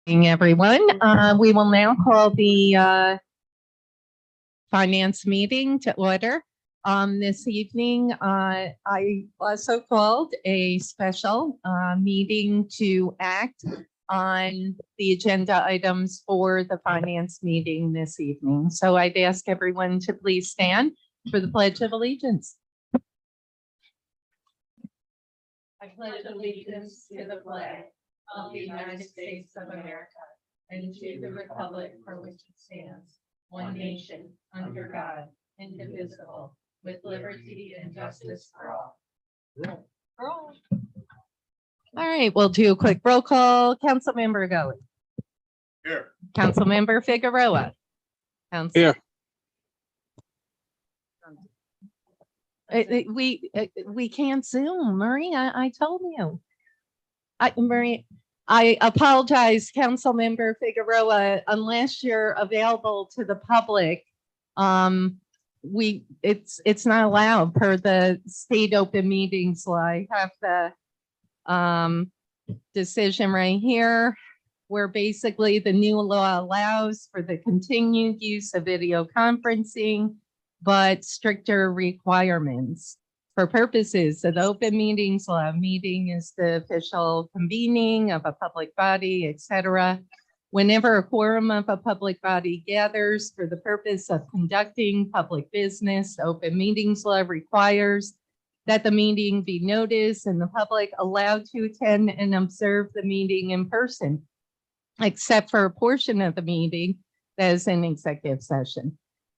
Evening, everyone. We will now call the finance meeting to order. This evening, I also called a special meeting to act on the agenda items for the finance meeting this evening. So I'd ask everyone to please stand for the Pledge of Allegiance. I pledge allegiance to the flag of the United States of America and to the republic for which it stands, one nation, under God, indivisible, with liberty and justice for all. All right, we'll do a quick roll call. Councilmember Gully. Here. Councilmember Figueroa. Here. We can't Zoom, Marie. I told you. Marie, I apologize, Councilmember Figueroa, unless you're available to the public. It's not allowed per the state open meetings law. I have the decision right here, where basically the new law allows for the continued use of video conferencing, but stricter requirements. For purposes of the open meetings law, meeting is the official convening of a public body, etc. Whenever a quorum of a public body gathers for the purpose of conducting public business, open meetings law requires that the meeting be noticed and the public allowed to attend and observe the meeting in person, except for a portion of the meeting that is in executive session.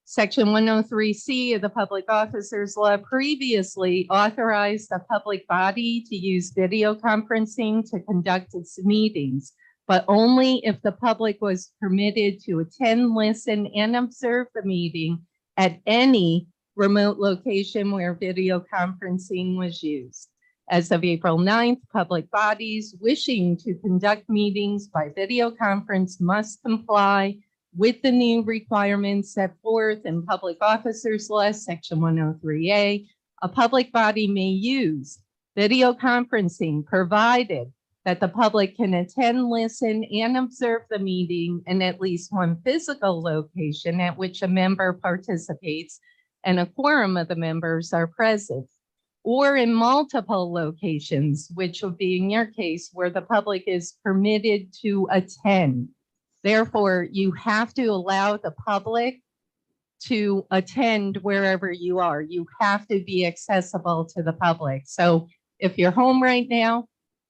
Section 103C of the Public Officers Law previously authorized a public body to use video conferencing to conduct its meetings, but only if the public was permitted to attend, listen, and observe the meeting at any remote location where video conferencing was used. As of April 9th, public bodies wishing to conduct meetings by video conference must comply with the new requirements set forth in Public Officers Law, Section 103A. A public body may use video conferencing provided that the public can attend, listen, and observe the meeting in at least one physical location at which a member participates and a quorum of the members are present, or in multiple locations, which would be in your case where the public is permitted to attend. Therefore, you have to allow the public to attend wherever you are. You have to be accessible to the public. So if you're home right now,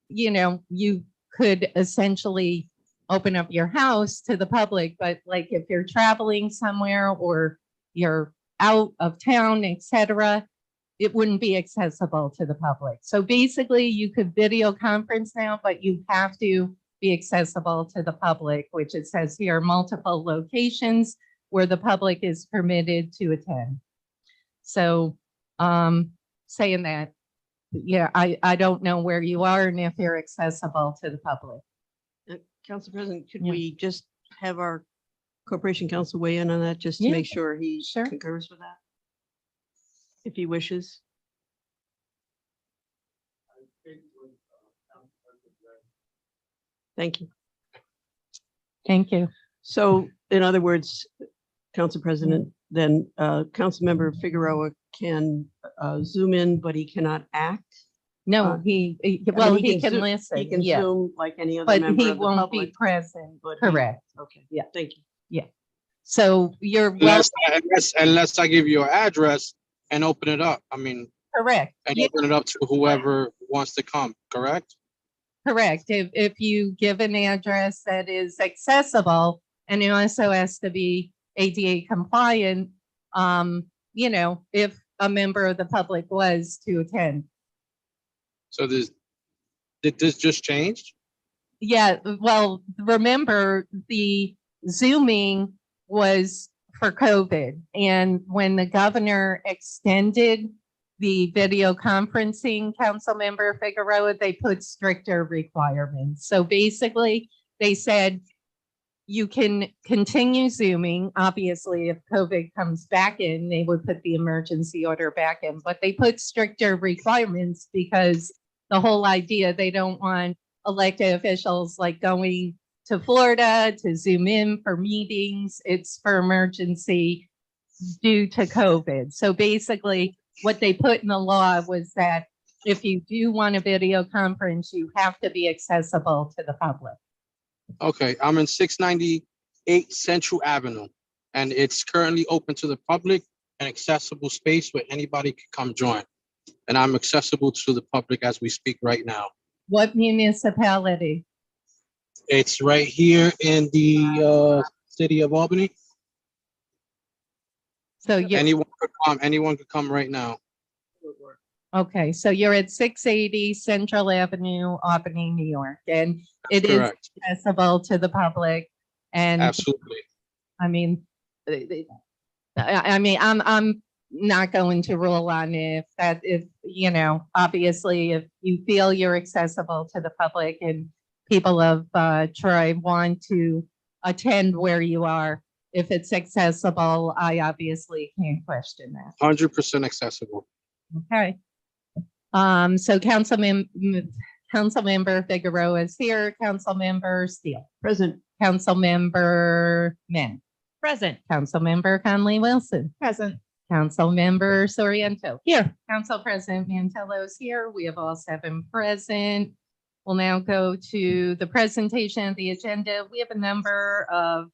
you could essentially open up your house to the public, but like if you're traveling somewhere or you're out of town, etc., it wouldn't be accessible to the public. So basically you could video conference now, but you have to be accessible to the public, which it says here, multiple locations where the public is permitted to attend. So saying that, yeah, I don't know where you are and if you're accessible to the public. Council President, could we just have our Corporation Counsel weigh in on that just to make sure he concurs with that? If he wishes. Thank you. Thank you. So in other words, Council President, then Councilmember Figueroa can Zoom in, but he cannot act. No, he can listen. He can Zoom like any other but member he of the won't public, be present. but Correct. Okay. Yeah. Thank you. Yeah. So you're well. Unless I give you an address and open it up. I mean, Correct. and open it up to whoever wants to come. Correct. Correct. If you give an address that is accessible and it also has to be ADA compliant, if a member of the public was to attend. So did this just change? Yeah, well, remember the Zooming was for COVID, and when the governor extended the video conferencing, Councilmember Figueroa, they put stricter requirements. So basically they said you can continue Zooming. Obviously, if COVID comes back in, they would put the emergency order back in, but they put stricter requirements because the whole idea, they don't want elected officials like going to Florida to Zoom in for meetings. It's for emergency due to COVID. So basically, what they put in the law was that if you do want a video conference, you have to be accessible to the public. Okay, I'm in 698 Central Avenue, and it's currently open to the public, an accessible space where anybody can come join. And I'm accessible to the public as we speak right now. What municipality? It's right here in the city of Albany. So you, Anyone could come right now. okay, so you're at 680 Central Avenue, Albany, New York, and it is Correct. accessible to the public. And Absolutely. I mean, I'm not going to rule on if you know, obviously, if you feel you're accessible to the public and people of Troy want to attend where you are, if it's accessible, I obviously can't question that. 100% accessible. Okay. So Councilmember Figueroa is here. Councilmember Steele. Present. Councilmember Men. Present. Councilmember Conley Wilson. Present. Councilmember Soriento. Here. Council President Mantello is here. We have all 7 present. We'll now go to the presentation of the agenda. We have a number of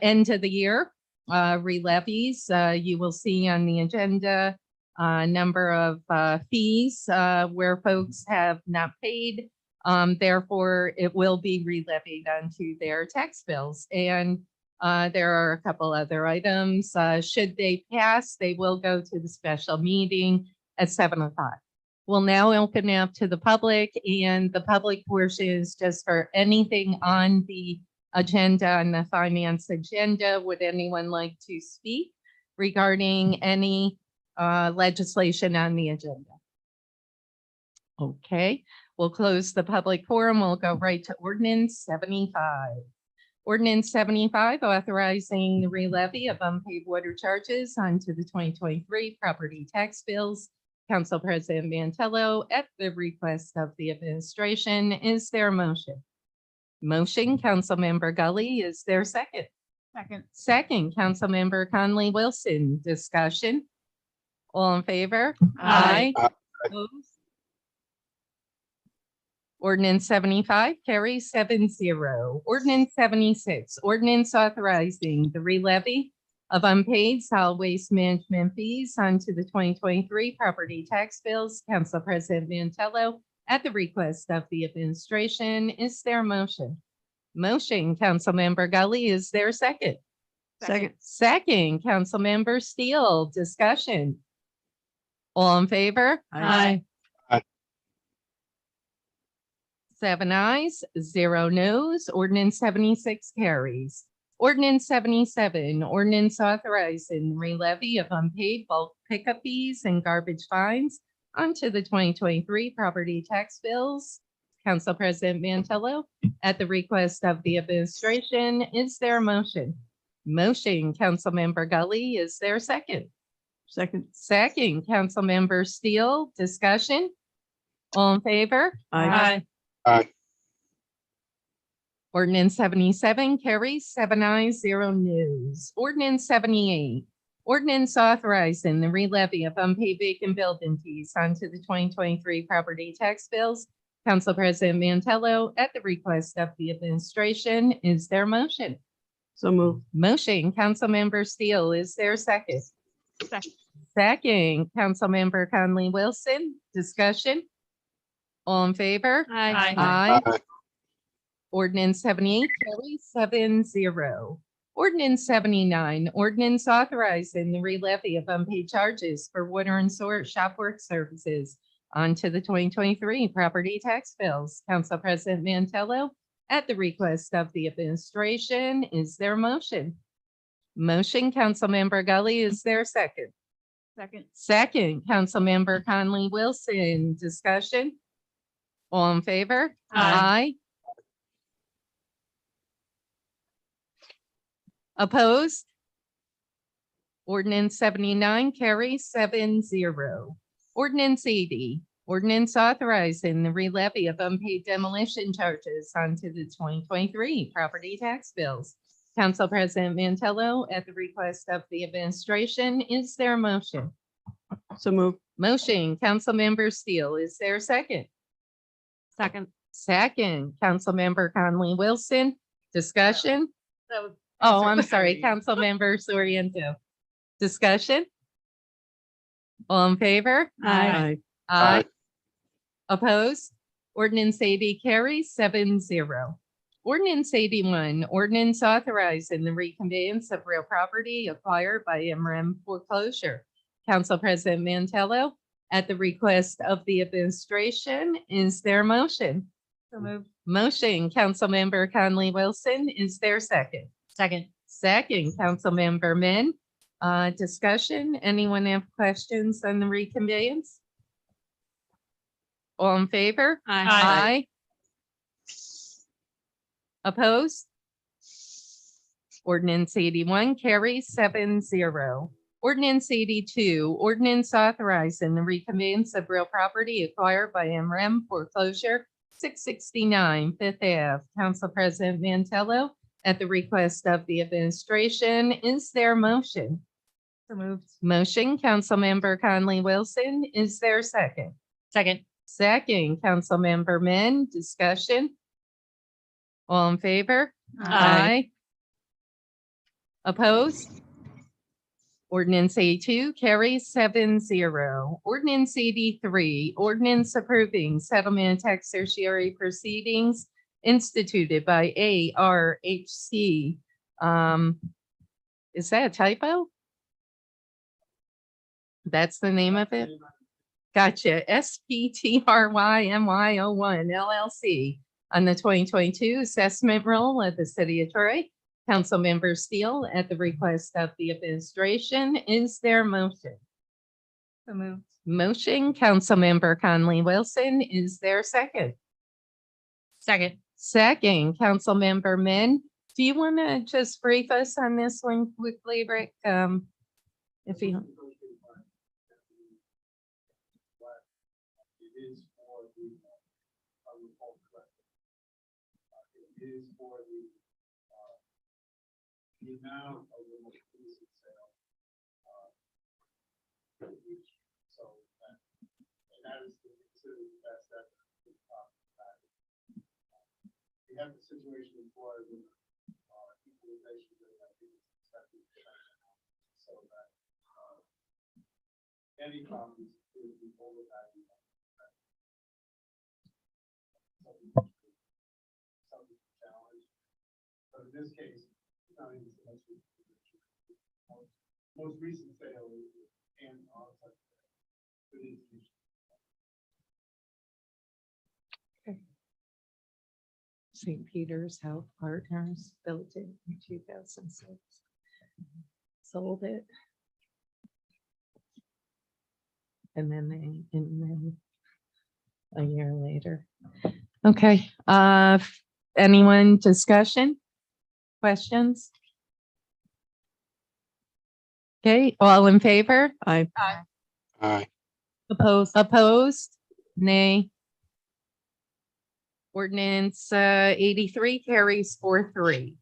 end of the year re-levies. You will see on the agenda a number of fees where folks have not paid. Therefore, it will be re-levied onto their tax bills. And there are a couple other items. Should they pass, they will go to the special meeting at 7 o'clock. We'll now open up to the public, and the public portion is just for anything on the agenda, on the finance agenda. Would anyone like to speak regarding any legislation on the agenda? Okay, we'll close the public forum. We'll go right to ordinance 75. Ordinance 75, authorizing the re-levy of unpaid water charges onto the 2023 property tax bills. Council President Mantello, at the request of the administration, is there a motion? Motion, Councilmember Gully, is there a second? Second. Second, Councilmember Conley Wilson, discussion. All in favor? Aye. Opposed? Ordinance 75 carries 7-0. Ordinance 76, ordinance authorizing the re-levy of unpaid solid waste management fees onto the 2023 property tax bills. Council President Mantello, at the request of the administration, is there a motion? Motion, Councilmember Gully, is there a second? Second. Second, Councilmember Steele, discussion. All in favor? Aye. 7 ayes, 0 noes. Ordinance 76 carries. Ordinance 77, ordinance authorizing re-levy of unpaid bulk pickup fees and garbage fines onto the 2023 property tax bills. Council President Mantello, at the request of the administration, is there a motion? Motion, Councilmember Gully, is there a second? Second. Second, Councilmember Steele, discussion. All in favor? Aye. Ordinance 77 carries 7 ayes, 0 noes. Ordinance 78, ordinance authorizing the re-levy of unpaid vacant building fees onto the 2023 property tax bills. Council President Mantello, at the request of the administration, is there a motion? So moved. Motion, Councilmember Steele, is there a second? Second. Second, Councilmember Conley Wilson, discussion. All in favor? Aye. Aye. Ordinance 78 carries 7-0. Ordinance 79, ordinance authorizing the re-levy of unpaid charges for water and sewer shop work services onto the 2023 property tax bills. Council President Mantello, at the request of the administration, is there a motion? Motion, Councilmember Gully, is there a second? Second. Second, Councilmember Conley Wilson, discussion. All in favor? Aye. Opposed? Ordinance 79 carries 7-0. Ordinance 80, Ordinance authorizing the re-levy of unpaid demolition charges onto the 2023 property tax bills. Council President Mantello, at the request of the administration, is there a motion? So move. Motion, Councilmember Steele, is there a second? Second. Second, Councilmember Conley Wilson, discussion? That was- Oh, I'm sorry, Councilmember Soriento. Discussion? All in favor? Aye. Aye. Opposed? Ordinance 80 carries 7-0. Ordinance 81, ordinance authorizing the reconveyance of real property acquired by MRM foreclosure. Council President Mantello, at the request of the administration, is there a motion? So moved. Motion, Councilmember Conley Wilson, is there a second? Second. Second, Councilmember Min. Discussion, anyone have questions on the reconveyance? All in favor? Aye. Opposed? Ordinance 81 carries 7-0. Ordinance 82, ordinance authorizing the reconveyance of real property acquired by MRM foreclosure 669 Fifth Ave. Council President Mantello, at the request of the administration, is there a motion? So moved. Motion, Councilmember Conley Wilson, is there a second? Second. Second, Councilmember Min, discussion? All in favor? Aye. Opposed? Ordinance 82 carries 7-0. Ordinance 83, ordinance approving settlement and tax certiorari proceedings instituted by ARHC. Is that a typo? That's the name of it? Gotcha. SPTRYMY01 LLC on the 2022 assessment roll of the city of Troy. Councilmember Steele, at the request of the administration, is there a motion? So moved. Motion, Councilmember Conley Wilson, is there a second? Second. Second, Councilmember Min. Do you want to just brief us on this one quickly, Rick? If you. It is for the, I would call it correctly. It is for the amount of the most recent sale. So that is considered the best estimate. We have the situation in Florida with equalization that I think is expected to happen. So that any problems would be overvalued. Something challenge, but in this case, it's not even so much. Most recent sale is and it is. St. Peter's Health Partners built it in 2006. Sold it. And then a year later. Okay, anyone discussion? Questions? Okay, all in favor? Aye. Aye. Opposed? Nay. Ordinance 83 carries 4-3.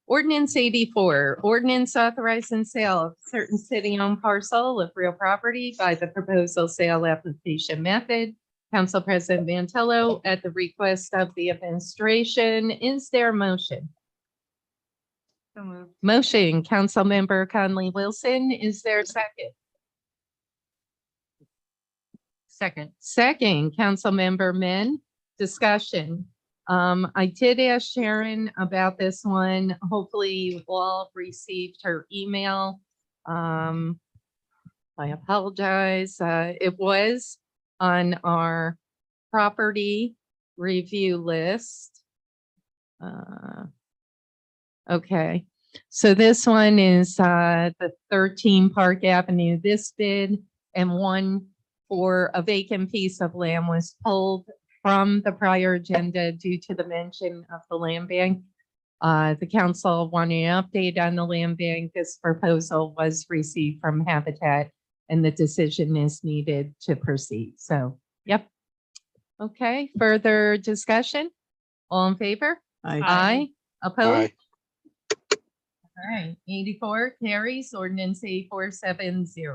Ordinance 84, ordinance authorizing sale of certain city-owned parcel of real property by the proposal sale application method. Council President Mantello, at the request of the administration, is there a motion? So moved. Motion, Councilmember Conley Wilson, is there a second? Second. Second, Councilmember Min, discussion. I did ask Sharon about this one. Hopefully you all received her email. I apologize. It was on our property review list. Okay, so this one is the 13 Park Avenue. This bid and one for a vacant piece of land was pulled from the prior agenda due to the mention of the land bank. The council wanted an update on the land bank. This proposal was received from Habitat and the decision is needed to proceed. So, yep. Okay, further discussion? All in favor? Aye. Opposed? Aye. All right, 84 carries, ordinance 8470.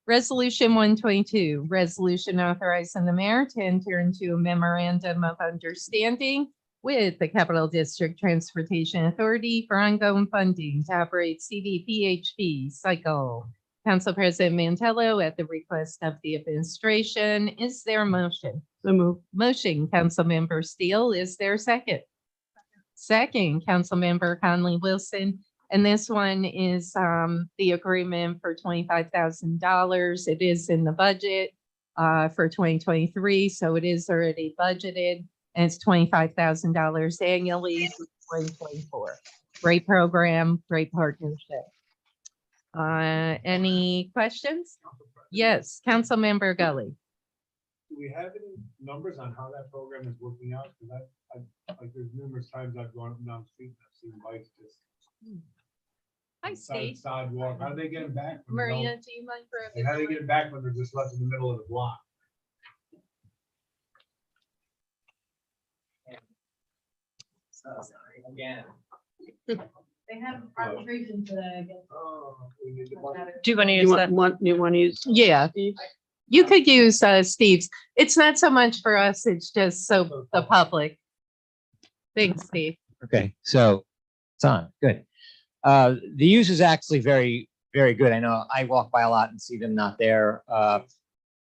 Resolution 122, resolution authorizing the mayor to enter into a memorandum of understanding with the Capital District Transportation Authority for ongoing funding to operate CDPHP cycle. Council President Mantello, at the request of the administration, is there a motion? So move. Motion, Councilmember Steele, is there a second? Second, Councilmember Conley Wilson. And this one is the agreement for $25,000. It is in the budget for 2023, so it is already budgeted, and it's $25,000 annually for 2024. Great program, great partnership. Any questions? Yes, Councilmember Gully. Do we have any numbers on how that program is working out? Because like there's numerous times I've gone up and down the street and I've seen bikes just. Hi, side- Steve. Sidewalk, how do they get it back? when they Maria, don't- do you mind And how do they grabbing? get it back when they're just left in the middle of the block? Again. They have arbitration today, I guess. Oh, we need the money. Do you want to You use want, that? you want to use? Yeah, you could use Steve's. It's not so much for us, it's just so the public. Thanks, Steve. Okay, so it's on, good. The use is actually very, very good. I know I walk by a lot and see them not there.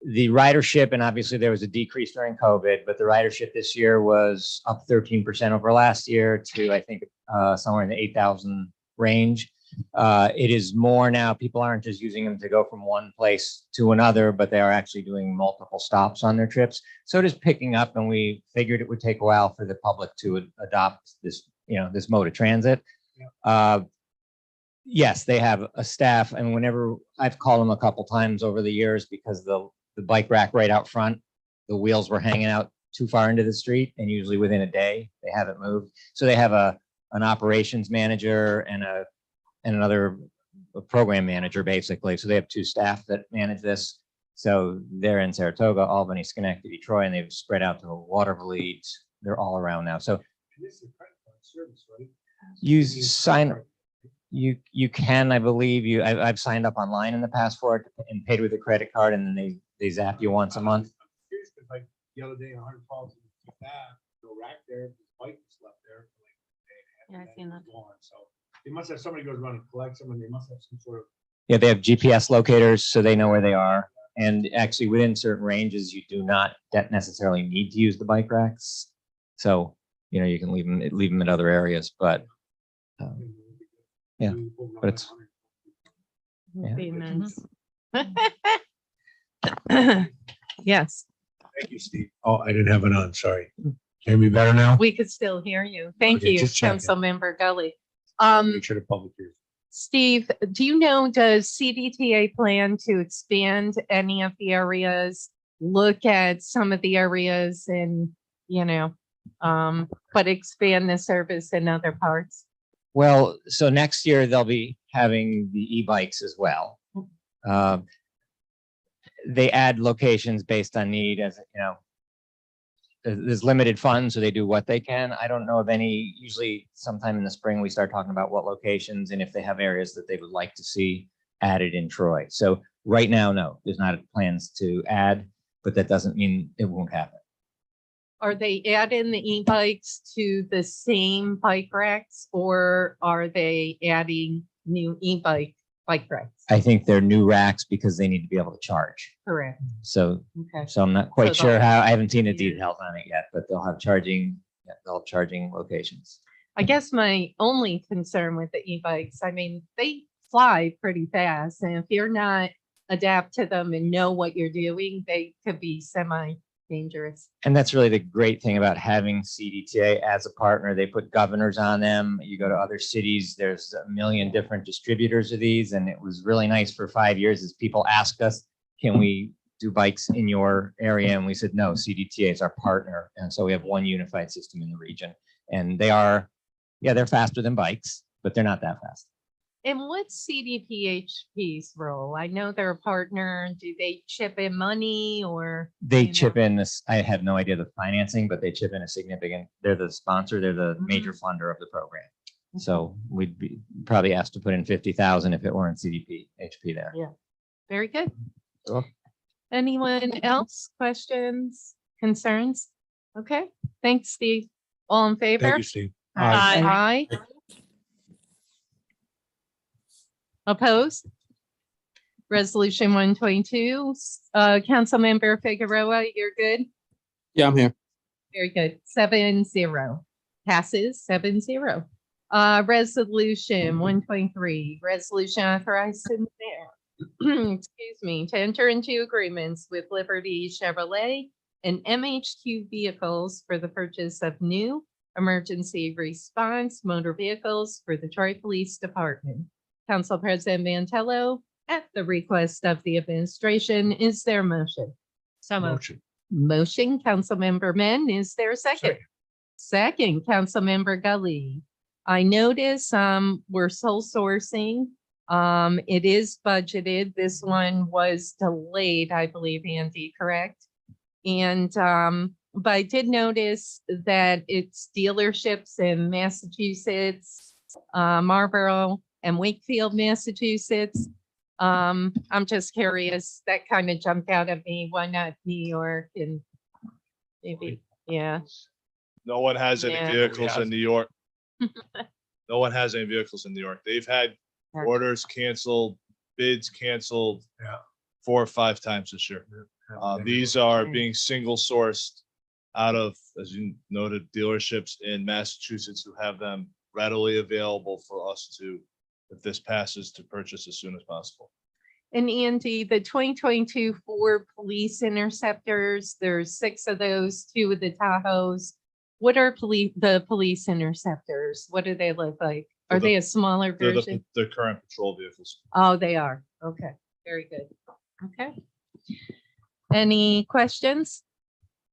The ridership, and obviously there was a decrease during COVID, but the ridership this year was up 13% over last year to, I think, somewhere in the 8,000 range. It is more now, people aren't just using them to go from one place to another, but they are actually doing multiple stops on their trips. So it is picking up, and we figured it would take a while for the public to adopt this, this mode of transit. Yes, they have a staff, and whenever I've called them a couple times over the years because the bike rack right out front, the wheels were hanging out too far into the street, and usually within a day they haven't moved. So they have an operations manager and another program manager, basically. So they have two staff that manage this. So they're in Saratoga, Albany, Schenectady, Troy, and they've spread out to Waterville, Leeds. They're all around now. So And this is a credit card service, right? you need sign, credit you can, I believe I've signed up online in the past for it and paid with a credit card, and then they zap you once a month. I'm curious, 'cause like the other day, 112, no rack there, the bike was left there for like a day and a half, Yeah, I've and then seen it was gone. So they must have, somebody goes around and collects them, and they must have some sort of. Yeah, they have GPS locators, so they know where they are. And actually, within certain ranges, you do not necessarily need to use the bike racks. So, you can leave them at other areas, but Yeah, but it's- Yeah. Be nice. Mm-hmm. Yes, Thank you, Steve. Oh, I didn't have it on, sorry. Hear me better now? we could still hear you. Thank Okay, you, just checking. Councilmember Gully. Make sure the public hears. Steve, do you know, does CDTA plan to expand any of the areas? Look at some of the areas and, but expand the service in other parts? well, so next year they'll be having the e-bikes as well. They add locations based on need, as there's limited funds, so they do what they can. I don't know of any. Usually sometime in the spring, we start talking about what locations and if they have areas that they would like to see added in Troy. So right now, no, there's not plans to add, but that doesn't mean it won't happen. Are they adding the e-bikes to the same bike racks, or are they adding new bike racks? I think they're new racks because they need to be able to charge. Correct. So Okay. I'm not quite So sure they'll- how, I haven't seen the Yeah. details on it yet, but they'll have charging locations. I guess my only concern with the e-bikes, I mean, they fly pretty fast, and if you're not adapt to them and know what you're doing, they could be semi-dangerous. And that's really the great thing about having CDTA as a partner. They put governors on them. You go to other cities, there's a million different distributors of these. And it was really nice for 5 years as people asked us, can we do bikes in your area? And we said, no, CDTA is our partner. And so we have one unified system in the region. And they're faster than bikes, but they're not that fast. And what's CDPHP's role? I know they're a partner. Do they chip in money or? They you chip know? in this, I have no idea the financing, but they chip in a significant, they're the sponsor, they're the major funder of the program. So we'd be probably asked to put in 50,000 if it weren't CDP, HP there. Yeah. Very good. Sure. Anyone else? Questions, concerns? Okay, thanks, Steve. All in favor? Thank you, Steve. Aye. Opposed? Resolution 122, Councilmember Figueroa, you're good? Yeah, I'm here. Very good. 7-0. Passes 7-0. Resolution 123, resolution authorizing the mayor, excuse me, to enter into agreements with Liberty Chevrolet and MHQ vehicles for the purchase of new emergency response motor vehicles for the Troy Police Department. Council President Mantello, at the request of the administration, is there a motion? So moved. Motion, Councilmember Men, is there a second? Second, Councilmember Gully. I notice, we're sole sourcing. It is budgeted. This one was delayed, I believe, Andy, correct? And, but I did notice that it's dealerships in Massachusetts, Marlboro and Wakefield, Massachusetts. I'm just curious, that kind of jumped out at me. Why not New York and maybe, yeah. No one has any Yeah. vehicles in New York. No one has any vehicles in New York. They've had orders canceled, bids canceled. Yeah. 4 or 5 times this year. These are being single sourced out of, as you noted, dealerships in Massachusetts who have them readily available for us to, if this passes, to purchase as soon as possible. And Andy, the 2022 Ford Police Interceptors, there's 6 of those, 2 of the Tahoes. What are the police interceptors? What do they look like? Are they a smaller They're version? the current patrol vehicles. Oh, they are. Okay, very good. Okay. Any questions?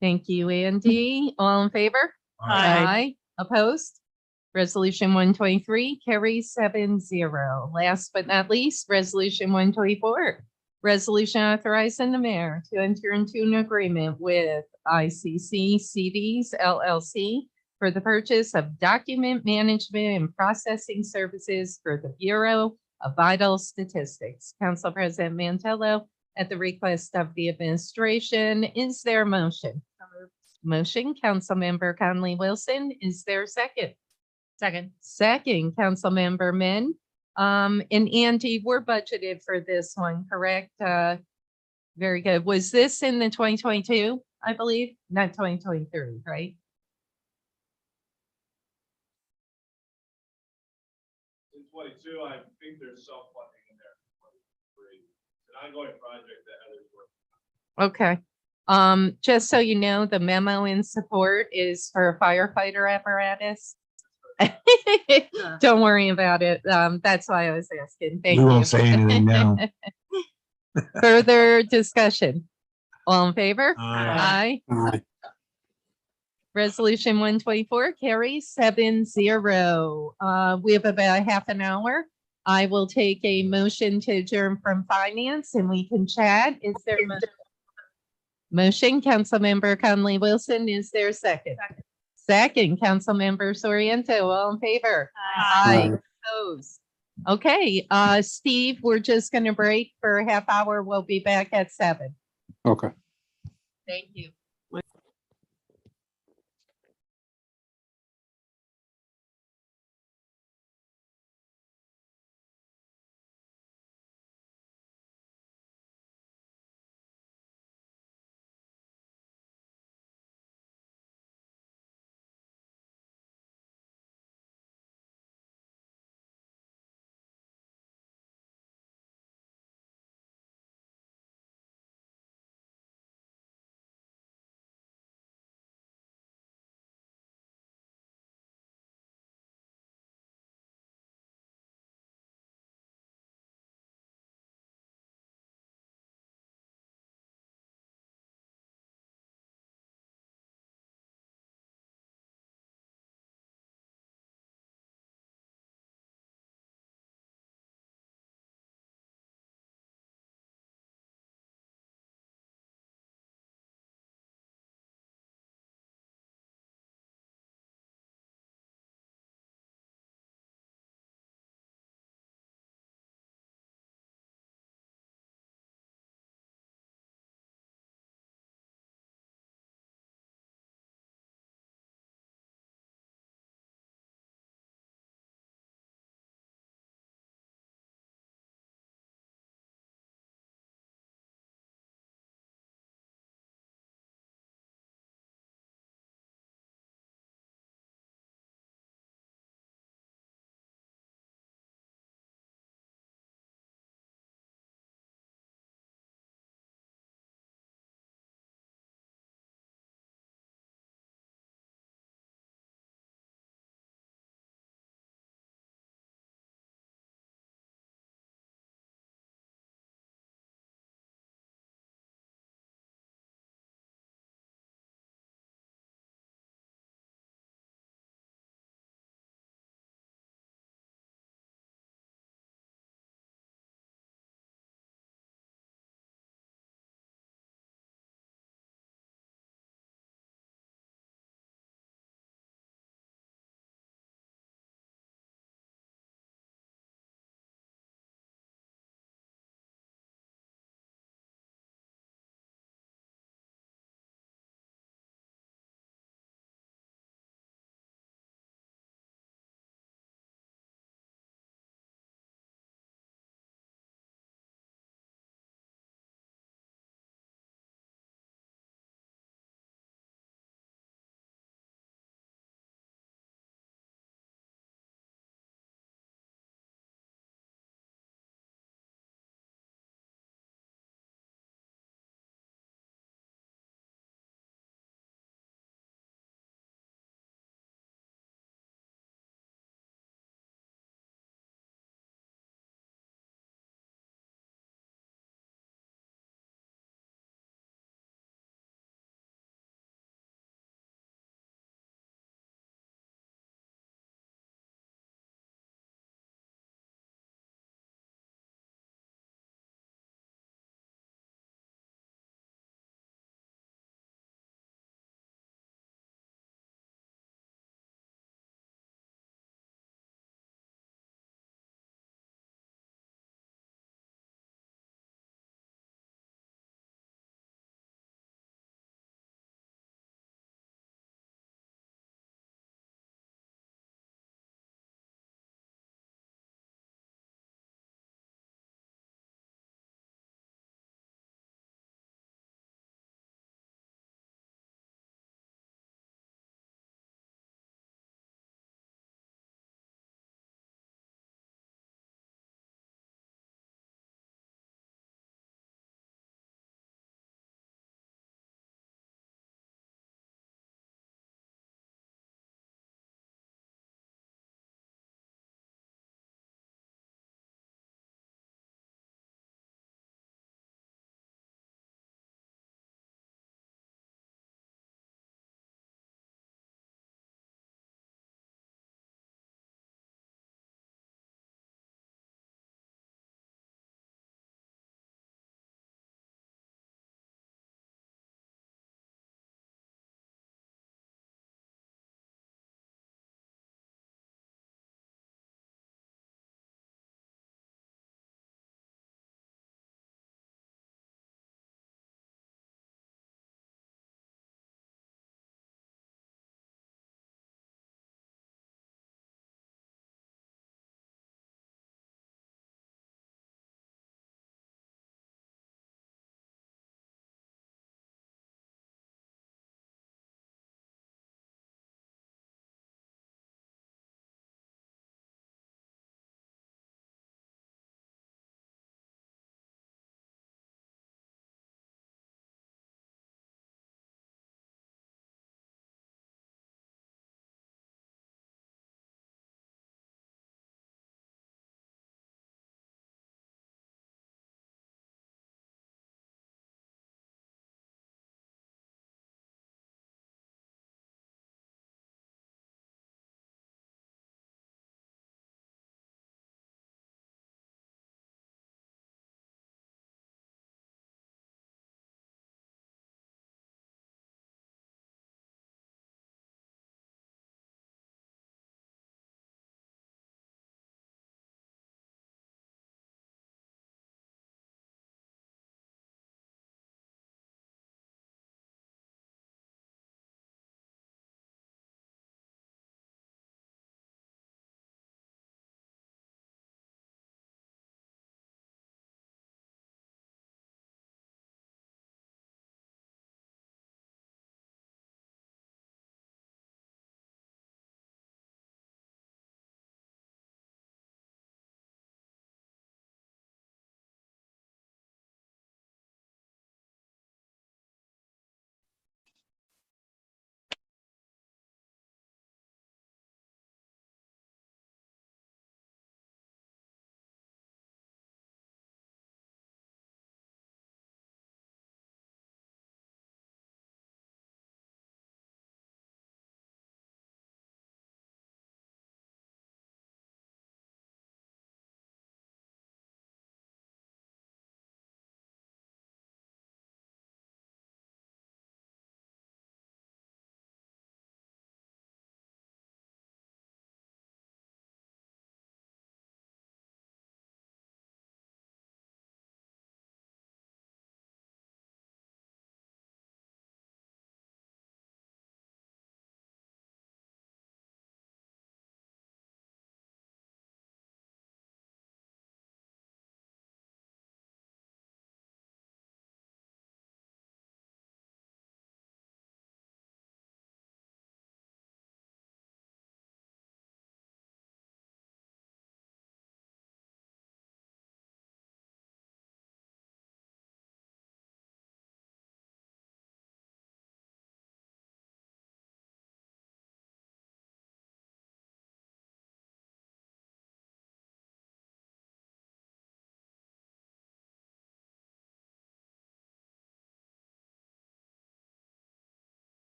Thank you, Andy. All in favor? Aye. Opposed? Resolution 123 carries 7-0. Last but not least, resolution 124. Resolution authorizing the mayor to enter into an agreement with ICC CDs LLC for the purchase of document management and processing services for the Bureau of Vital Statistics. Council President Mantello, at the request of the administration, is there a motion? Motion, Councilmember Conley Wilson, is there a second? Second, Councilmember Min. And Andy, we're budgeted for this one, correct? Very good. Was this in the 2022, I believe? Not 2023, right? In 22, I think there's some funding in there. It's an ongoing project that Heather's working. Okay. Just so you know, the memo in support is for a firefighter apparatus. Don't worry about it. That's why I was asking. Thank We you. won't say anything now. Further discussion. All in favor? Aye. Aye. Resolution 124 carries 7-0. We have about half an hour. I will take a motion to adjourn from finance and we can chat. Is there a motion? Councilmember Conley Wilson, is there a second? Second, Councilmember Soriento, all in favor? Aye. Opposed? Okay, Steve, we're just gonna break for a half hour. We'll be back at 7. Okay. Thank you.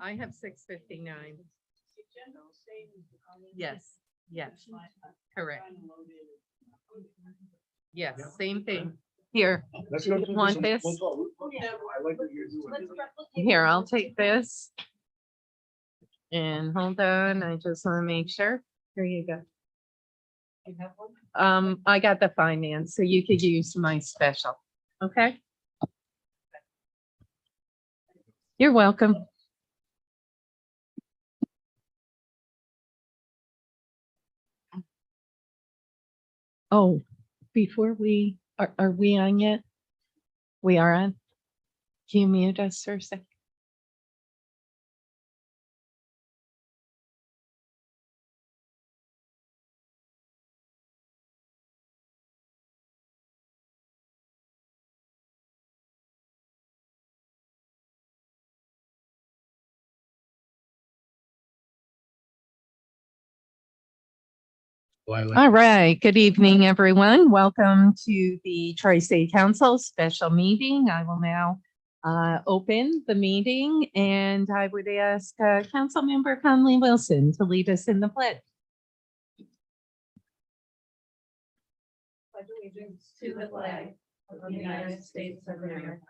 I have 6:59. Yes, yes, correct. Yes, same thing. Here, Let's go. Want this? I like what you're doing. here, I'll take this. And hold on, I just want to make sure. Here you go. I got the finance, so you could use my special, okay? You're welcome. Oh, before are we on yet? We are on? Can you mute us for a second? All right, good evening, everyone. Welcome to the Tri-State Council special meeting. I will now open the meeting, and I would ask Councilmember Conley Wilson to lead us in the pledge. Pledge allegiance to the flag of the United States of America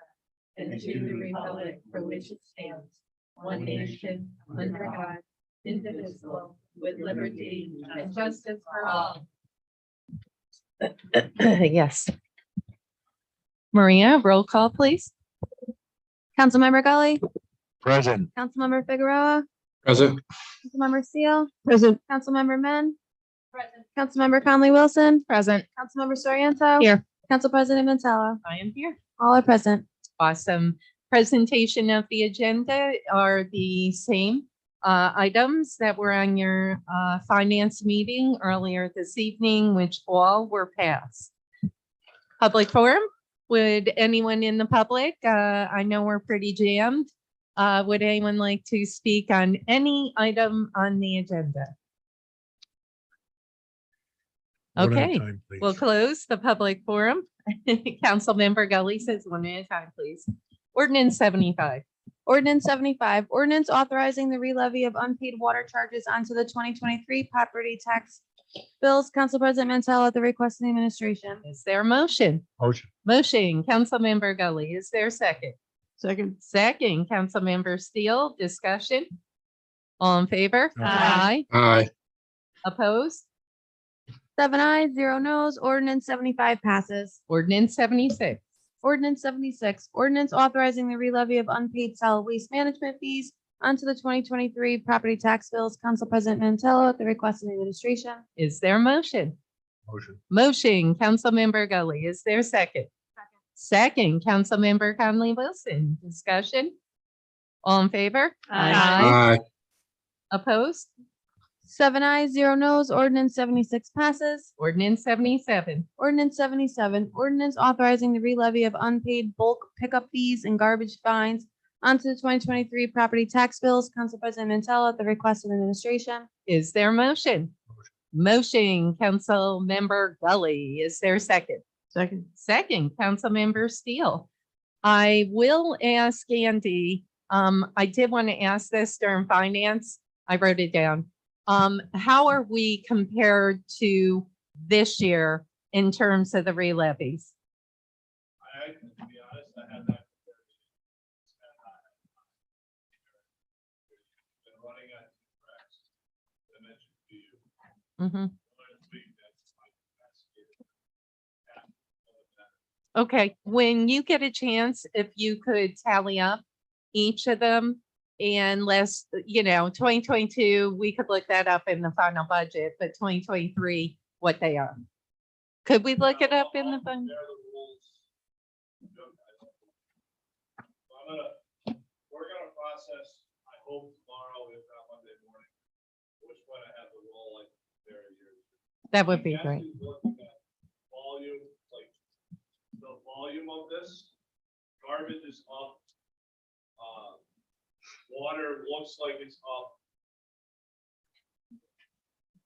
and to the republic for which it stands, one nation, under God, indivisible, with liberty and justice for all. Yes. Maria, roll call, please. Councilmember Gully, Present. Councilmember Figueroa, Present. Councilmember Steele, Present. Councilmember Men, Present. Councilmember Conley Wilson. Present. Councilmember Soriento. Here. Council President Mantello. I am here. All are present. Awesome. Presentation of the agenda are the same items that were on your finance meeting earlier this evening, which all were passed. Public forum, would anyone in the public, I know we're pretty jammed. Would anyone like to speak on any item on the agenda? Okay, we'll close the public forum. Councilmember Gully says one at a time, please. Ordinance 75. Ordinance 75, ordinance authorizing the relevy of unpaid water charges onto the 2023 property tax bills. Council President Mantello at the request of the administration. Is there a motion? Motion. Motion, Councilmember Gully. Is there a second? Second. Second, Councilmember Steele. Discussion? All in favor? Aye. Aye. Opposed? 7 ayes, 0 noes. Ordinance 75 passes. Ordinance 76. Ordinance 76, ordinance authorizing the relevy of unpaid solid waste management fees onto the 2023 property tax bills. Council President Mantello at the request of the administration. Is there a motion? Motion. Motion, Councilmember Gully. Is there a second? Second, Councilmember Conley Wilson. Discussion? All in favor? Aye. Opposed? 7 ayes, 0 noes. Ordinance 76 passes. Ordinance 77. Ordinance 77, ordinance authorizing the relevy of unpaid bulk pickup fees and garbage fines onto the 2023 property tax bills. Council President Mantello at the request of the administration. Is there a motion? Motion, Councilmember Gully. Is there a second? Second. Second, Councilmember Steele. I will ask Andy, I did want to ask this during finance. I wrote it down. How are we compared to this year in terms of the relevies? To be honest, I had that. Been running at tracks. I mentioned to you. Mhm. Last week, that's my best year. Okay, when you get a chance, if you could tally up each of them and let's, 2022, we could look that up in the final budget, but 2023, what they are. Could we look it up in the final? They're the rules. We're gonna process, I hope tomorrow, if not Monday morning, which one I have the roll like very years. That would be I'm great. actually looking at volume, like the volume of this, garbage is up. Water looks like it's up.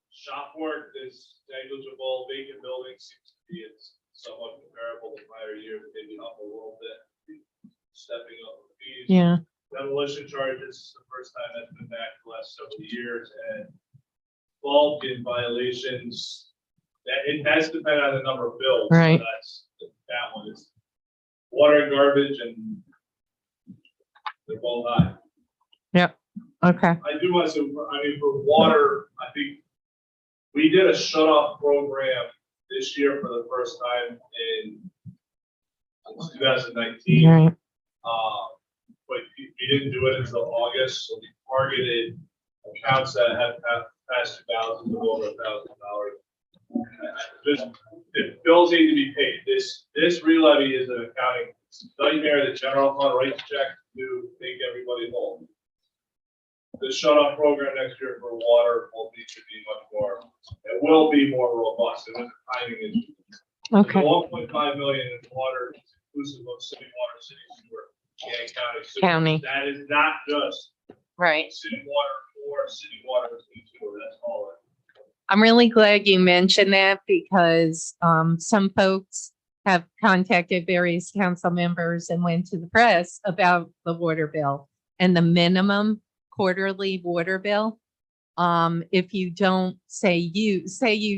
Shop work is negligible, vacant buildings seems to be it's somewhat comparable to prior years, maybe up a little bit. stepping up the fees. Yeah. Demolition charges, is the first time that's been back the last several years, and bulk in violations, that it has depended on the number of bills. so Right. That's, that one is water and garbage, and they're both high. Okay. I do want to, I mean, for water, I think we did a shut off program this year for the first time in 2019. Right. But we didn't do it until August, so we targeted accounts that had past 2,000 to over $1,000. Just, if bills need to be paid, this re-levy is an accounting nightmare. The general fund writes checks to make everybody whole. The shut-off program next year for water will need to be much more, it will be more robust, and the timing is. Okay. The 1.5 million in water is inclusive of city water, city sewer, and county sewer. County. That is not just Right. city water or city water, city sewer, that's all. I'm really glad you mentioned that because some folks have contacted various council members and went to the press about the water bill and the minimum quarterly water bill. If you don't say you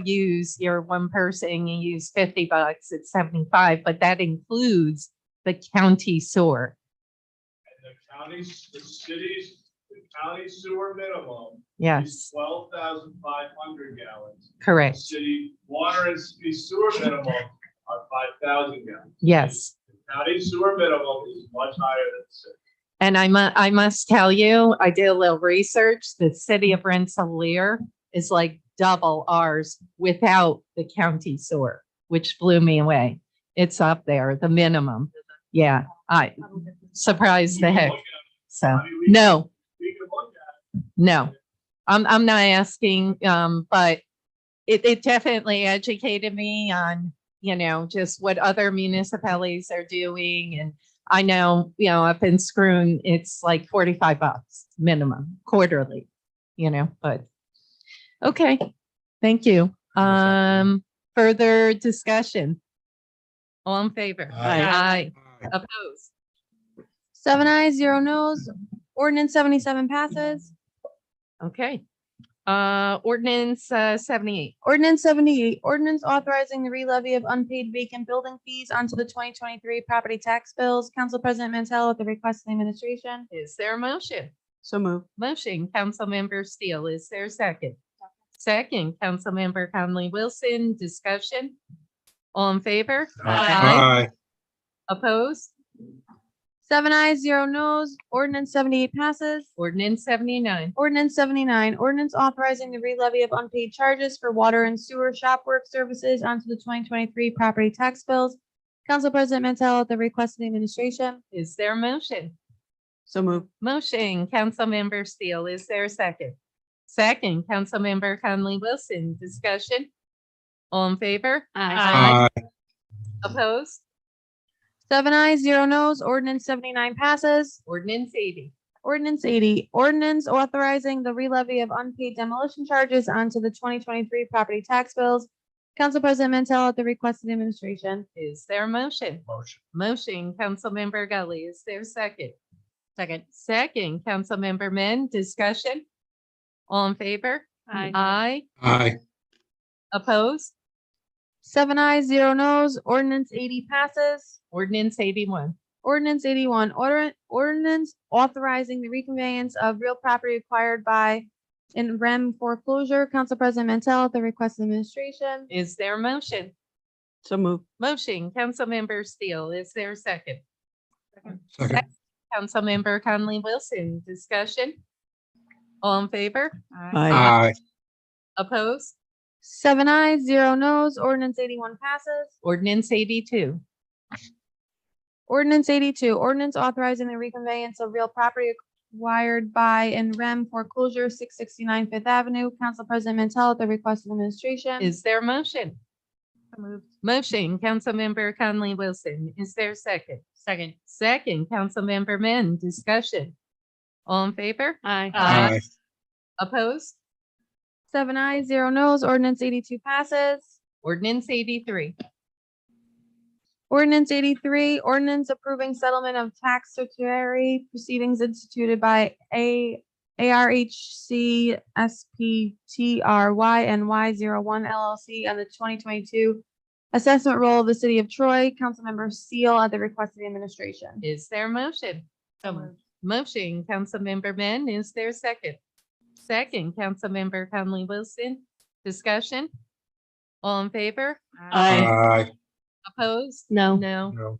use your one person, you use $50, it's 75, but that includes the county sewer. And the counties, the cities, the county sewer minimum Yes, is 12,500 gallons. correct. City water and city sewer minimum are 5,000 gallons. Yes. The county sewer minimum is much higher than the city. And I must tell you, I did a little research. The city of Rensselaer is like double ours without the county sewer, which blew me away. It's up there, the minimum. Yeah, I surprised the heck. So, I mean, no, we can look at it. no, I'm not asking, but it definitely educated me on, just what other municipalities are doing. And I know, up in Scroon, it's like $45 minimum quarterly, but okay, thank you. Further discussion? All in favor? Aye. Opposed? 7 ayes, 0 nos. Ordinance 77 passes. Okay. Ordinance 78. Ordinance 78, ordinance authorizing the re-levy of unpaid vacant building fees onto the 2023 property tax bills. Council President Mantel at the request of the administration. Is there a motion? So move. Motion, Councilmember Steele. Is there a second? Second, Councilmember Conley Wilson. Discussion? All in favor? Opposed? 7 ayes, 0 nos. Ordinance 78 passes. Ordinance 79. Ordinance 79, ordinance authorizing the re-levy of unpaid charges for water and sewer shop work services onto the 2023 property tax bills. Council President Mantel at the request of the administration. Is there a motion? So move. Motion, Councilmember Steele. Is there a second? Second, Councilmember Conley Wilson. Discussion? All in favor? Opposed? 7 ayes, 0 nos. Ordinance 79 passes. Ordinance 80. Ordinance 80, ordinance authorizing the re-levy of unpaid demolition charges onto the 2023 property tax bills. Council President Mantel at the request of the administration. Is there a motion? Motion. Motion, Councilmember Gully. Is there a second? Second. Second, Councilmember Men. Discussion? All in favor? Aye. Opposed? 7 ayes, 0 nos. Ordinance 80 passes. Ordinance 81. Ordinance 81, ordinance authorizing the reconveyance of real property acquired by in REM foreclosure. Council President Mantel at the request of the administration. Is there a motion? So move. Motion, Councilmember Steele. Is there a second? Second. Councilmember Conley Wilson. Discussion? All in favor? Aye. Opposed? 7 ayes, 0 nos. Ordinance 81 passes. Ordinance 82. Ordinance 82, ordinance authorizing the reconveyance of real property acquired by in REM foreclosure, 669 Fifth Avenue. Council President Mantel at the request of the administration. Is there a motion? Motion, Councilmember Conley Wilson. Is there a second? Second. Second, Councilmember Men. Discussion? All in favor? Aye. Opposed? 7 ayes, 0 nos. Ordinance 82 passes. Ordinance 83. Ordinance 83, ordinance approving settlement of tax certiorari proceedings instituted by ARHC SPTRY and Y01 LLC on the 2022 assessment roll of the city of Troy. Councilmember Steele at the request of the administration. Is there a motion? Motion, Councilmember Men, is there a second? Second, Councilmember Conley Wilson. Discussion? All in favor? Aye. Opposed? No. No. No.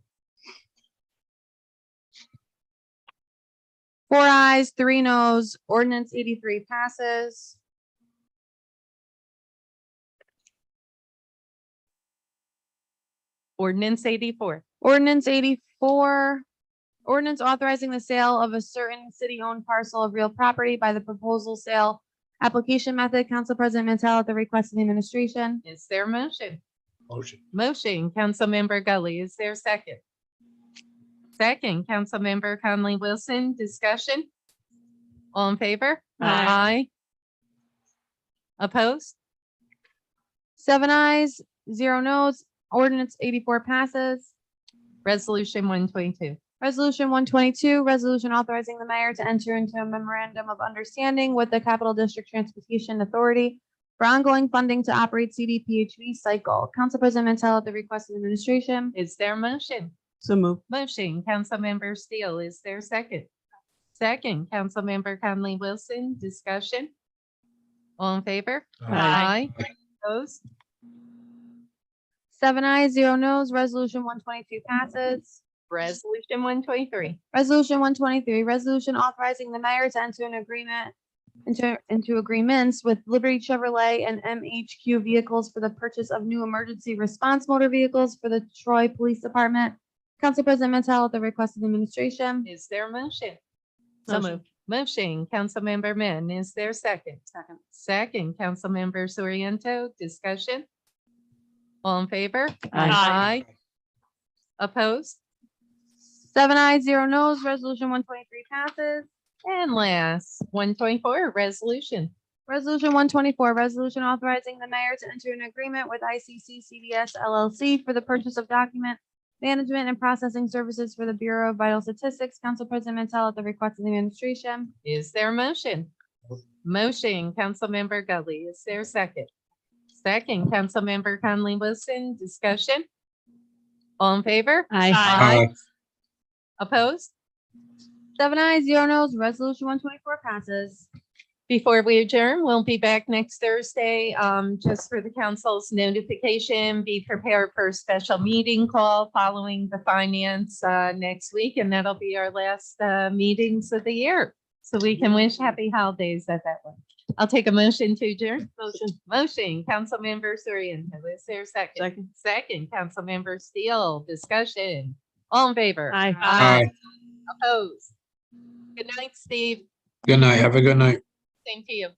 4 ayes, 3 noes. Ordinance 83 passes. Ordinance 84. Ordinance 84, ordinance authorizing the sale of a certain city-owned parcel of real property by the proposal sale application method. Council President Mantel at the request of the administration. Is there a motion? Motion. Motion, Councilmember Gully. Is there a second? Second, Councilmember Conley Wilson. Discussion? All in favor? Aye. Opposed? 7 ayes, 0 noes. Ordinance 84 passes. Resolution 122. Resolution 122, resolution authorizing the mayor to enter into a memorandum of understanding with the Capital District Transportation Authority for ongoing funding to operate CDPHV cycle. Council President Mantel at the request of the administration. Is there a motion? So moved. Motion, Councilmember Steele. Is there a second? Second, Councilmember Conley Wilson. Discussion? All in favor? Aye. Opposed? 7 ayes, 0 noes. Resolution 122 passes. Resolution 123. Resolution 123, resolution authorizing the mayor to enter into agreements with Liberty Chevrolet and MHQ vehicles for the purchase of new emergency response motor vehicles for the Troy Police Department. Council President Mantel at the request of the administration. Is there a motion? Motion. Motion, Councilmember Men. Is there a second? Second. Second, Councilmember Soriento. Discussion? All in favor? Aye. Opposed? 7 ayes, 0 noes. Resolution 123 passes. And last, 124, resolution. Resolution 124, resolution authorizing the mayor to enter an agreement with ICC CDS LLC for the purchase of document management and processing services for the Bureau of Vital Statistics. Council President Mantel at the request of the administration. Is there a motion? Motion, Councilmember Gully. Is there a second? Second, Councilmember Conley Wilson. Discussion? All in favor? Aye. Opposed? 7 ayes, 0 noes. Resolution 124 passes. Before we adjourn, we'll be back next Thursday. Just for the council's notification, be prepared for a special meeting call following the finance next week, and that'll be our last meetings of the year. So we can wish happy holidays at that one. I'll take a motion to adjourn. Motion, Councilmember Soriento. Is there a second? Second. Second, Councilmember Steele. Discussion. All in favor? Aye. Opposed? Good night, Steve. Good night. Have a good night. Same to you.